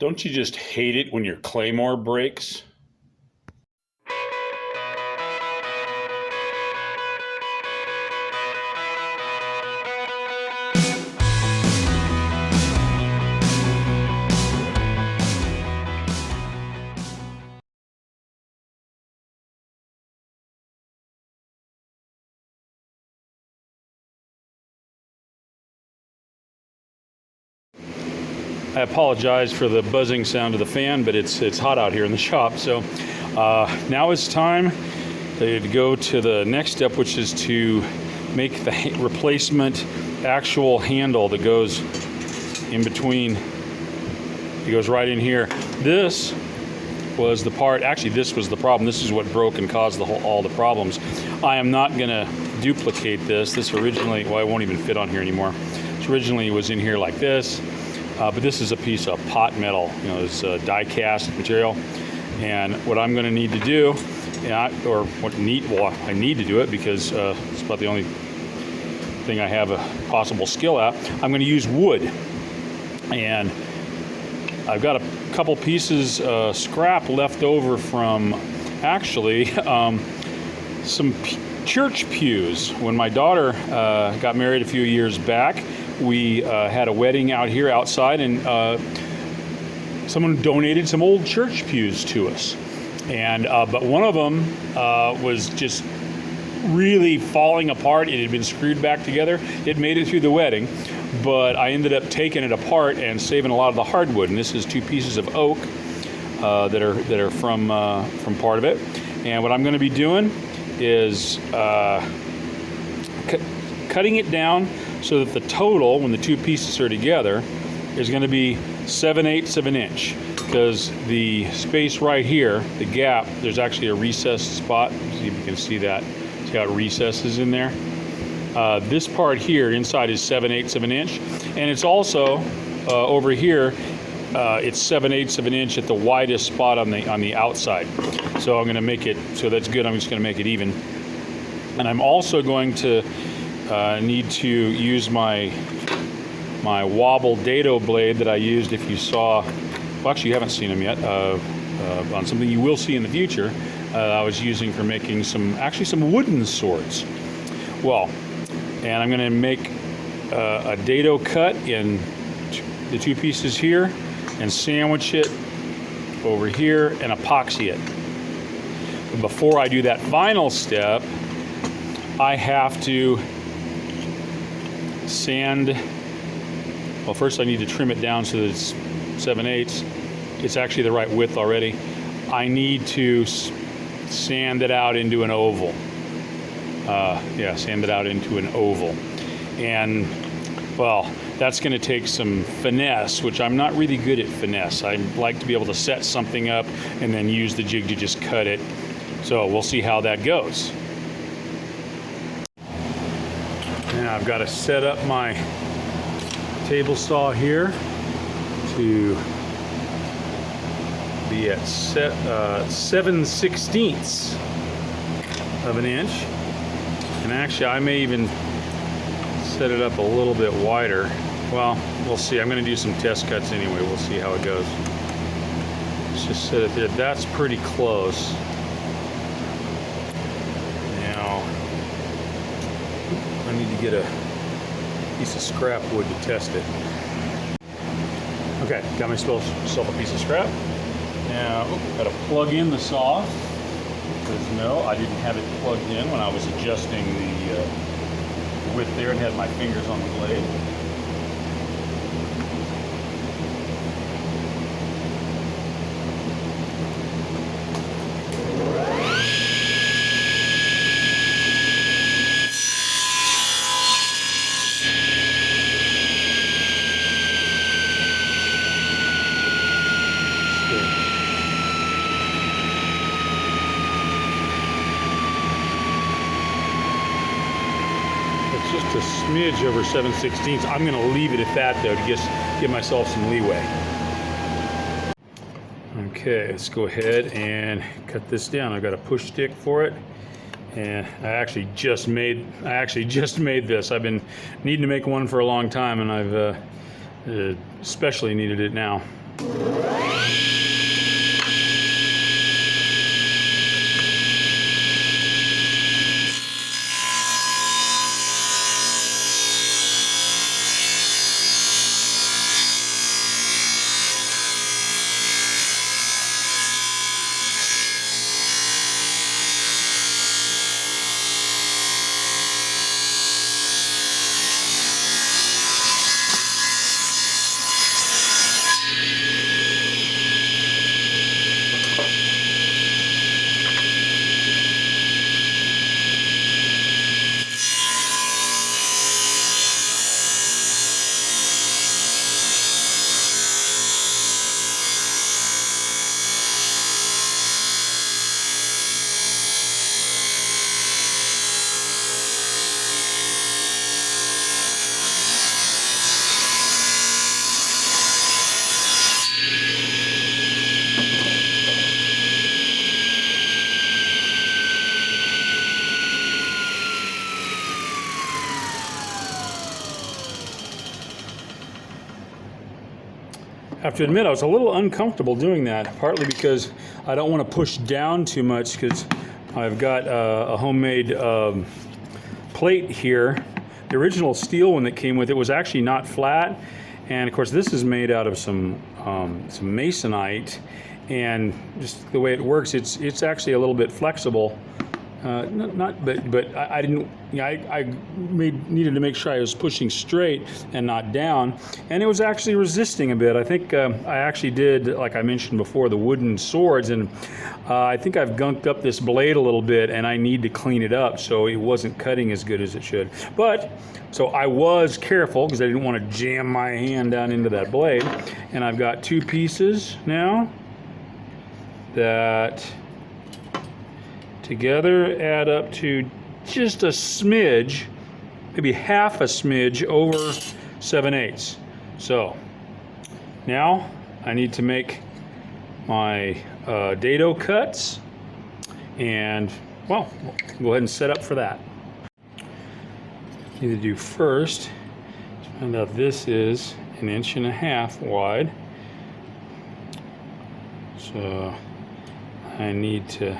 Don't you just hate it when your Claymore breaks? I apologize for the buzzing sound of the fan, but it's hot out here in the shop. So now it's time to go to the next step, which is to make the replacement actual handle that goes in between. It goes right in here. This was the part, actually this was the problem. This is what broke and caused all the problems. I am not gonna duplicate this. This originally, well, it won't even fit on here anymore. This originally was in here like this. But this is a piece of pot metal, you know, it's die-cast material. And what I'm going to need to do, I need to do it because it's about the only thing I have a possible skill at. I'm going to use wood. And I've got a couple pieces scrap left over from actually some church pews. When my daughter got married a few years back, we had a wedding out here outside, and someone donated some old church pews to us. And but one of them was just really falling apart. It had been screwed back together. It made it through the wedding, but I ended up taking it apart and saving a lot of the hardwood. And this is two pieces of oak that are from part of it. And what I'm going to be doing is cutting it down so that the total, when the two pieces are together, is going to be 7/8 of an inch. Because the space right here, the gap, there's actually a recessed spot. See if you can see that. See how it recesses in there? This part here inside is 7/8 of an inch. And it's also over here, it's 7/8 of an inch at the widest spot on the outside. So I'm going to make it, so that's good. I'm just going to make it even. And I'm also going to need to use my wobble dado blade that I used, if you saw, well, actually you haven't seen them yet, on something you will see in the future. I was using for making some wooden swords. Well, and I'm going to make a dado cut in the two pieces here and sandwich it over here and epoxy it. But before I do that final step, I have to sand. Well, first I need to trim it down so that it's 7/8. It's actually the right width already. I need to sand it out into an oval. Sand it out into an oval. And, well, that's going to take some finesse, which I'm not really good at finesse. I like to be able to set something up and then use the jig to just cut it. So we'll see how that goes. Now I've got to set up my table saw here to be at 7/16 of an inch. And actually I may even set it up a little bit wider. Well, we'll see. I'm going to do some test cuts anyway. We'll see how it goes. Let's just set it there. That's pretty close. Now I need to get a piece of scrap wood to test it. Okay, got myself a piece of scrap. Now, got to plug in the saw. Because no, I didn't have it plugged in when I was adjusting the width there and had my fingers on the blade. Just a smidge over 7/16. I'm going to leave it at that though to just give myself some leeway. Okay, let's go ahead and cut this down. I've got a push stick for it, and I actually just made this. I've been needing to make one for a long time, and I've especially needed it now. I have to admit I was a little uncomfortable doing that, partly because I don't want to push down too much because I've got a homemade plate here. The original steel one that came with it was actually not flat, and of course this is made out of some masonite, and just the way it works, it's actually a little bit flexible. But I didn't. I needed to make sure I was pushing straight and not down, and it was actually resisting a bit. I think I actually did, like I mentioned before, the wooden swords, and I think I've gunked up this blade a little bit, and I need to clean it up so it wasn't cutting as good as it should. But so I was careful because I didn't want to jam my hand down into that blade, and I've got two pieces now that together add up to just a smidge, maybe half a smidge over 7/8. So now I need to make my dado cuts, and well, go ahead and set up for that. Need to do first is find out this is 1.5 inches wide, so I need to.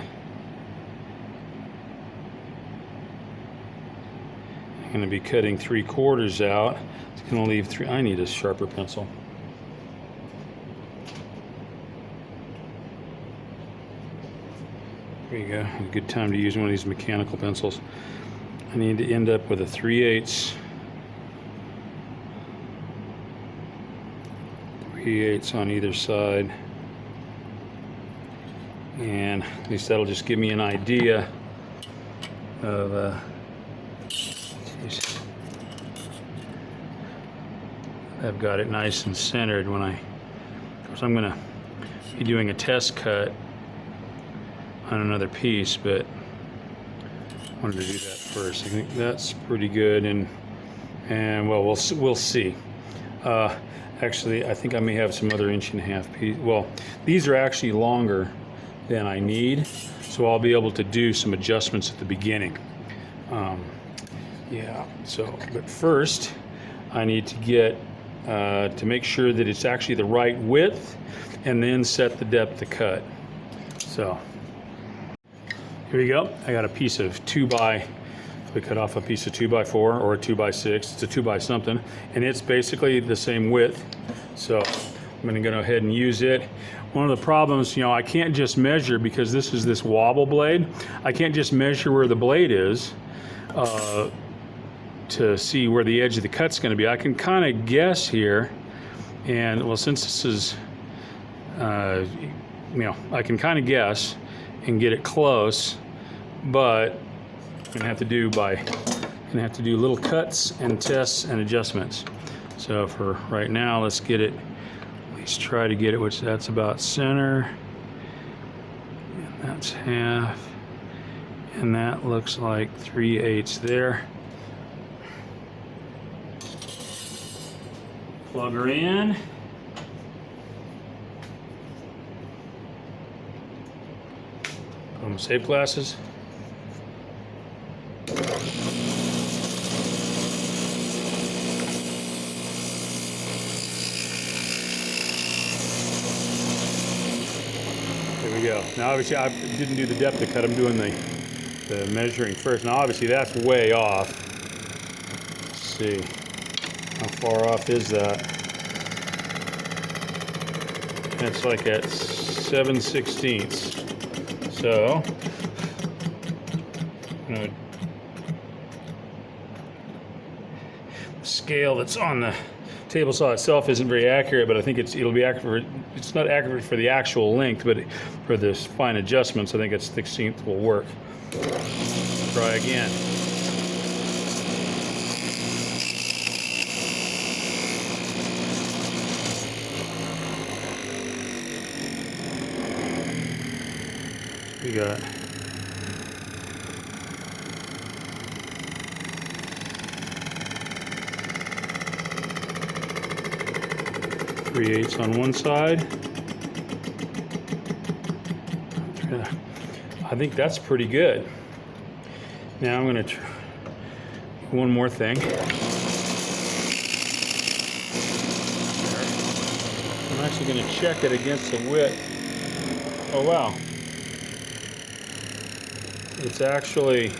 I'm going to be cutting 3/4 out. It's going to leave 3. I need a sharper pencil. There you go. A good time to use one of these mechanical pencils. I need to end up with a 3/8. 3/8 on either side. And at least that'll just give me an idea of I've got it nice and centered when of course I'm going to be doing a test cut on another piece, but I wanted to do that first. I think that's pretty good, and well, we'll see. Actually, I think I may have some other 1.5 inch piece. Well, these are actually longer than I need, so I'll be able to do some adjustments at the beginning. Yeah, so, but first I need to get to make sure that it's actually the right width, and then set the depth to cut. So here we go. I got a piece of 2x, we cut off a piece of 2x4 or a 2x6, it's a 2x something, and it's basically the same width. So I'm going to go ahead and use it. One of the problems, I can't just measure, because this is this wobble blade. I can't just measure where the blade is to see where the edge of the cut's going to be. I can kind of guess here, and well, since this is, I can kind of guess and get it close, but I'm gonna have to do little cuts and tests and adjustments. So for right now, let's get it. At least try to get it, which that's about center, and that's half, and that looks like 3/8 there. Plug her in. Put on safe glasses. go. Now obviously I didn't do the depth of cut, I'm doing the measuring first. Now obviously that's way off. Let's see, how far off is that? That's like at 7/16. So, the scale that's on the table saw itself isn't very accurate, but I think it'll be accurate. It's not accurate for the actual length, but for the fine adjustments, I think it's 16th will work. Try again. We got 3/8 on one side. I think that's pretty good. Now I'm going to try one more thing. I'm actually going to check it against the width. Oh wow. It's actually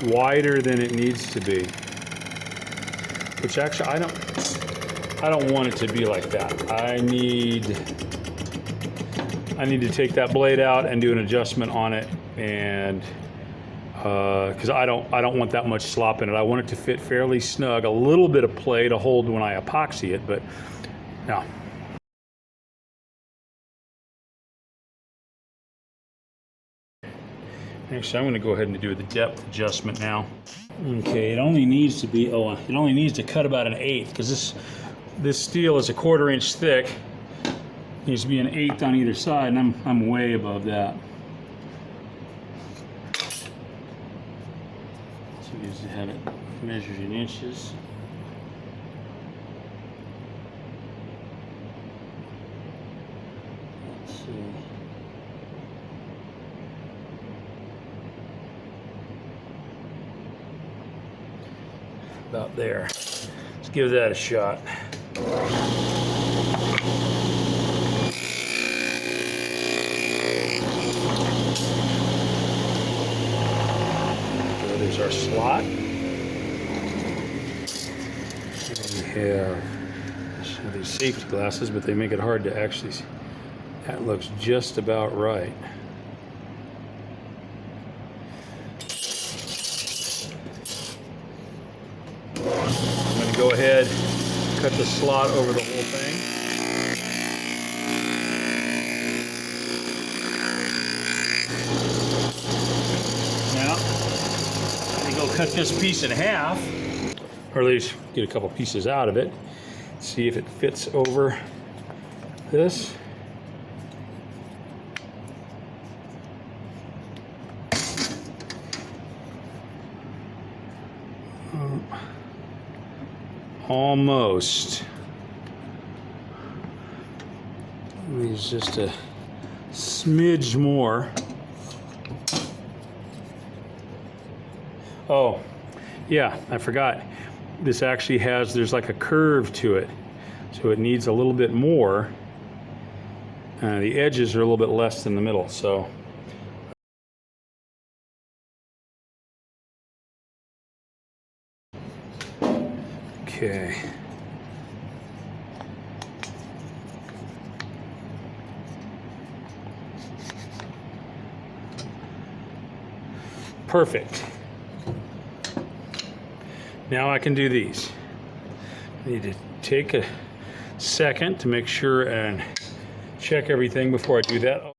wider than it needs to be. Which actually I don't want it to be like that. I need to take that blade out and do an adjustment on it, and because I don't want that much slop in it. I want it to fit fairly snug, a little bit of play to hold when I epoxy it, but no. Actually, I'm going to go ahead and do the depth adjustment now. Okay, it only needs to be, it only needs to cut about 1/8, because this steel is 1/4 inch thick. It needs to be 1/8 on either side, and I'm way above that. So we used to have it measured in inches. Let's see. About there. Let's give that a shot. So there's our slot. We have these safety glasses, but they make it hard to actually see. That looks just about right. Go ahead, cut the slot over the whole thing. Now, I think I'll cut this piece in half, or at least get a couple pieces out of it. See if it fits over this. Almost. Leaves just a smidge more. Oh, yeah, I forgot. This actually there's like a curve to it, so it needs a little bit more. The edges are a little bit less than the middle, so. Okay. Perfect. Now I can do these. I need to take a second to make sure and check everything before I do that.